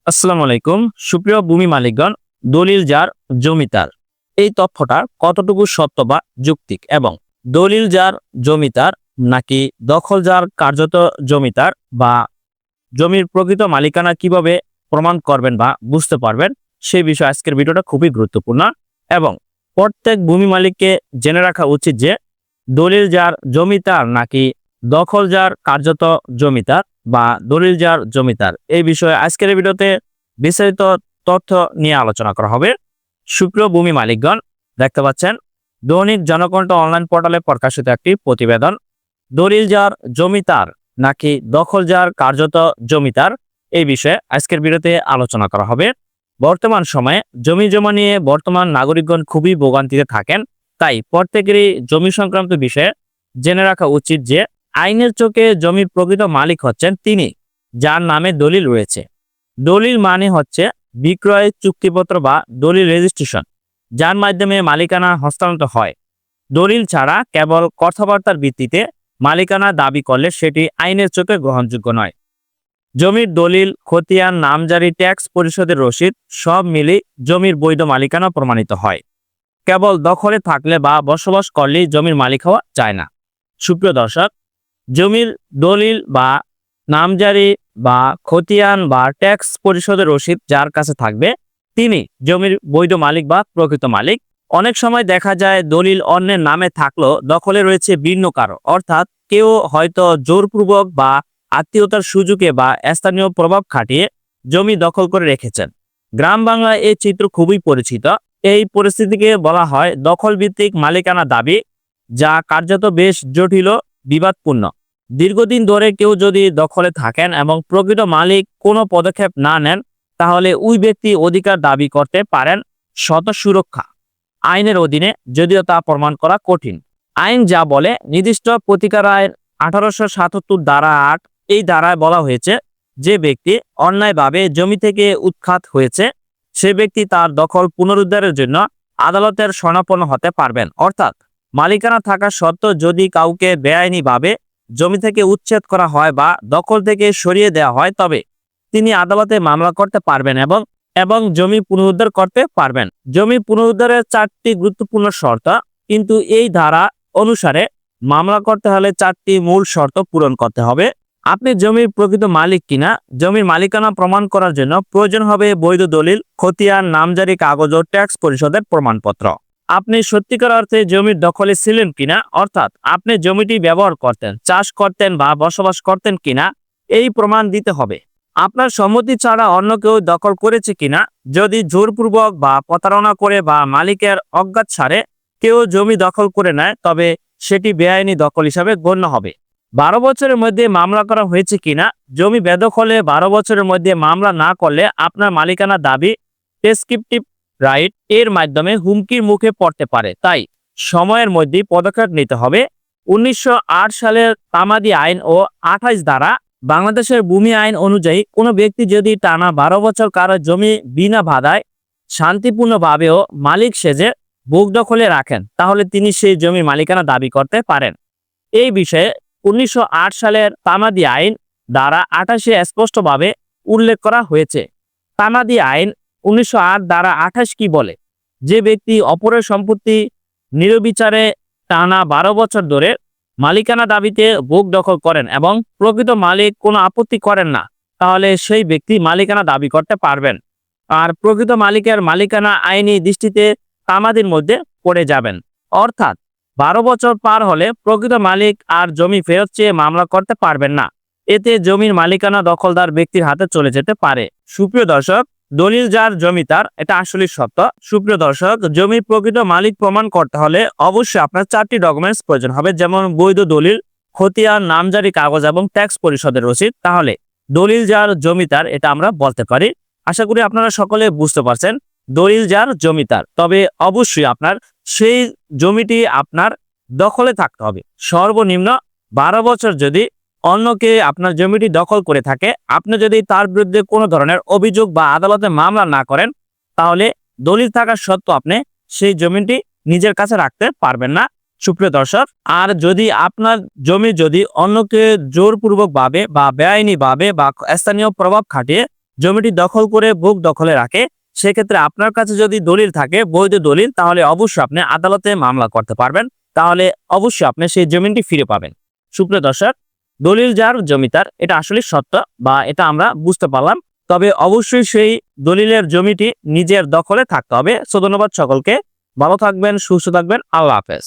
আসসালামু আলাইকুম। সুপ্রিয় ভূমি মালিকগণ, দলিল যার জমি তার, এই তথ্যটা কতটুকু সত্য বা যৌক্তিক এবং দলিল যার জমি তার নাকি দখল যার কার্যত জমিদার বা জমির প্রকৃত মালিকানা কিভাবে প্রমাণ করবেন বা বুঝতে পারবেন, সেই বিষয়ে আজকের ভিডিওটা খুবই গুরুত্বপূর্ণ। এবং প্রত্যেক ভূমি মালিককে জেনে রাখা উচিত যে দলিল যার জমিদার নাকি দখল যার কার্যত জমিদার বা দলিল যার জমিদার, এই বিষয়ে আজকের এই ভিডিওতে বিস্তারিত তথ্য নিয়ে আলোচনা করা হবে। সুপ্রিয় ভূমি মালিকগণ, দেখতে পাচ্ছেন দৈনিক জনকণ্ঠ অনলাইন পোর্টালে প্রকাশিত একটি প্রতিবেদন। দলিল যার জমিদার নাকি দখল যার কার্যত জমিদার, এই বিষয়ে আজকের ভিডিওতে আলোচনা করা হবে। বর্তমান সময়ে জমি জমা নিয়ে বর্তমান নাগরিকগণ খুবই ভোগান্তিতে থাকেন। তাই প্রত্যেকেরই জমি সংক্রান্ত বিষয়ে জেনে রাখা উচিত যে আইনের চোখে জমির প্রকৃত মালিক হচ্ছেন তিনি যার নামে দলিল রয়েছে। দলিল মানে হচ্ছে বিক্রয় চুক্তিপত্র বা দলিল রেজিস্ট্রেশন, যার মাধ্যমে মালিকানা হস্তান্তর হয়। দলিল ছাড়া কেবল কথাবার্তার ভিত্তিতে মালিকানা দাবি করলে সেটি আইনের চোখে গ্রহণযোগ্য নয়। জমির দলিল, খতিয়ান, নামজারি, ট্যাক্স পরিশোধের রসিদ সব মিলে জমির বৈধ মালিকানা প্রমাণিত হয়। কেবল দখলে থাকলে বা বসবাস করলেই জমির মালিক হওয়া যায় না। সুপ্রিয় দর্শক, জমির দলিল বা নামজারি বা খতিয়ান বা ট্যাক্স পরিশোধের রসিদ যার কাছে থাকবে তিনি জমির বৈধ মালিক বা প্রকৃত মালিক। অনেক সময় দেখা যায় দলিল অন্যের নামে থাকলেও দখলে রয়েছে ভিন্ন কারো, অর্থাৎ কেউ হয়তো জোরপূর্বক বা আত্মীয়তার সুযোগে বা স্থানীয় প্রভাব খাটিয়ে জমি দখল করে রেখেছেন। গ্রাম বাংলায় এই চিত্র খুবই পরিচিত। এই পরিস্থিতিকে বলা হয় দখল ভিত্তিক মালিকানা দাবি, যা কার্যত বেশ জটিল ও বিবাদপূর্ণ। দীর্ঘদিন ধরে কেউ যদি দখলে থাকেন এবং প্রকৃত মালিক কোনো পদক্ষেপ না নেন, তাহলে ওই ব্যক্তি অধিকার দাবি করতে পারেন শত সুরক্ষা আইনের অধীনে, যদিও তা প্রমাণ করা কঠিন। আইন যা বলে, নির্দিষ্ট প্রতিকার আইন 1877 ধারা 8, এই ধারায় বলা হয়েছে যে ব্যক্তি অন্যায়ভাবে জমি থেকে উৎখাত হয়েছে সে ব্যক্তি তার দখল পুনরুদ্ধারের জন্য আদালতের শরণাপন্ন হতে পারবেন। অর্থাৎ মালিকানা থাকা সত্ত্বেও যদি কাউকে বেআইনিভাবে জমি থেকে উচ্ছেদ করা হয় বা দখল থেকে সরিয়ে দেওয়া হয়, তবে তিনি আদালতে মামলা করতে পারবেন এবং এবং জমি পুনরুদ্ধার করতে পারবেন। জমি পুনরুদ্ধারের 4টি গুরুত্বপূর্ণ শর্ত, কিন্তু এই ধারা অনুসারে মামলা করতে হলে 4টি মূল শর্ত পূরণ করতে হবে। আপনি জমির প্রকৃত মালিক কিনা, জমির মালিকানা প্রমাণ করার জন্য প্রয়োজন হবে বৈধ দলিল, খতিয়ান, নামজারি কাগজ ও ট্যাক্স পরিশোধের প্রমাণপত্র। আপনি সত্যিকার অর্থে জমির দখলে ছিলেন কিনা, অর্থাৎ আপনি জমিটি ব্যবহার করতেন, চাষ করতেন বা বসবাস করতেন কিনা, এই প্রমাণ দিতে হবে। আপনার সম্মতি ছাড়া অন্য কেউ দখল করেছে কিনা। যদি জোরপূর্বক বা প্রতারণা করে বা মালিকের অজ্ঞাত ছাড়ে কেউ জমি দখল করে নেয়, তবে সেটি বেআইনি দখল হিসাবে গণ্য হবে। 12 বছরের মধ্যে মামলা করা হয়েছে কিনা, জমি বেদখলে 12 বছরের মধ্যে মামলা না করলে আপনার মালিকানা দাবি প্রেসক্রিপটিভ রাইট এর মাধ্যমে হুমকির মুখে পড়তে পারে। তাই সময়ের মধ্যে পদক্ষেপ নিতে হবে। 1908 সালের তামাদি আইন ও 28 ধারা বাংলাদেশের ভূমি আইন অনুযায়ী কোনো ব্যক্তি যদি টানা 12 বছর কারো জমি বিনা বাধায় শান্তিপূর্ণভাবেও মালিক সেজে ভোগ দখলে রাখেন, তাহলে তিনি সেই জমির মালিকানা দাবি করতে পারেন। এই বিষয়ে 1908 সালের তামাদি আইন ধারা 28-এ স্পষ্টভাবে উল্লেখ করা হয়েছে। তামাদি আইন 1908 ধারা 28 কি বলে? যে ব্যক্তি অপরের সম্পত্তি নির্বিচারে টানা 12 বছর ধরে মালিকানা দাবিতে ভোগ দখল করেন এবং প্রকৃত মালিক কোনো আপত্তি করেন না, তাহলে সেই ব্যক্তি মালিকানা দাবি করতে পারবেন। আর প্রকৃত মালিকের মালিকানা আইনি দৃষ্টিতে তামাদির মধ্যে পড়ে যাবেন। অর্থাৎ 12 বছর পার হলে প্রকৃত মালিক আর জমি ফেরত চেয়ে মামলা করতে পারবেন না। এতে জমির মালিকানা দখলদার ব্যক্তির হাতে চলে যেতে পারে। সুপ্রিয় দর্শক, দলিল যার জমি তার, এটা আসলে সত্য। সুপ্রিয় দর্শক, জমির প্রকৃত মালিক প্রমাণ করতে হলে অবশ্যই আপনার 4টি ডকুমেন্টস প্রয়োজন হবে, যেমন বৈধ দলিল, খতিয়ান, নামজারি কাগজ এবং ট্যাক্স পরিশোধের রসিদ। তাহলে দলিল যার জমি তার এটা আমরা বলতে পারি। আশা করি আপনারা সকলে বুঝতে পারছেন দলিল যার জমি তার। তবে অবশ্যই আপনার সেই জমিটি আপনার দখলে থাকতে হবে। সর্বনিম্ন 12 বছর যদি অন্যকে আপনার জমিটি দখল করে থাকে, আপনি যদি তার বিরুদ্ধে কোনো ধরনের অভিযোগ বা আদালতে মামলা না করেন, তাহলে দলিল থাকা সত্ত্বেও আপনি সেই জমিটি নিজের কাছে রাখতে পারবেন না। সুপ্রিয় দর্শক, আর যদি আপনার জমি যদি অন্যকে জোরপূর্বক ভাবে বা বেআইনি ভাবে বা স্থানীয় প্রভাব খাটিয়ে জমিটি দখল করে ভোগ দখলে রাখে, সেক্ষেত্রে আপনার কাছে যদি দলিল থাকে, বৈধ দলিল, তাহলে অবশ্যই আপনি আদালতে মামলা করতে পারবেন। তাহলে অবশ্যই আপনি সেই জমিটি ফিরে পাবেন। সুপ্রিয় দর্শক, দলিল যার জমিদার, এটা আসলে সত্য বা এটা আমরা বুঝতে পারলাম। তবে অবশ্যই সেই দলিলের জমিটি নিজের দখলে থাকতে হবে। ধন্যবাদ সকলকে, ভালো থাকবেন, সুস্থ থাকবেন, আল্লাহ হাফেজ।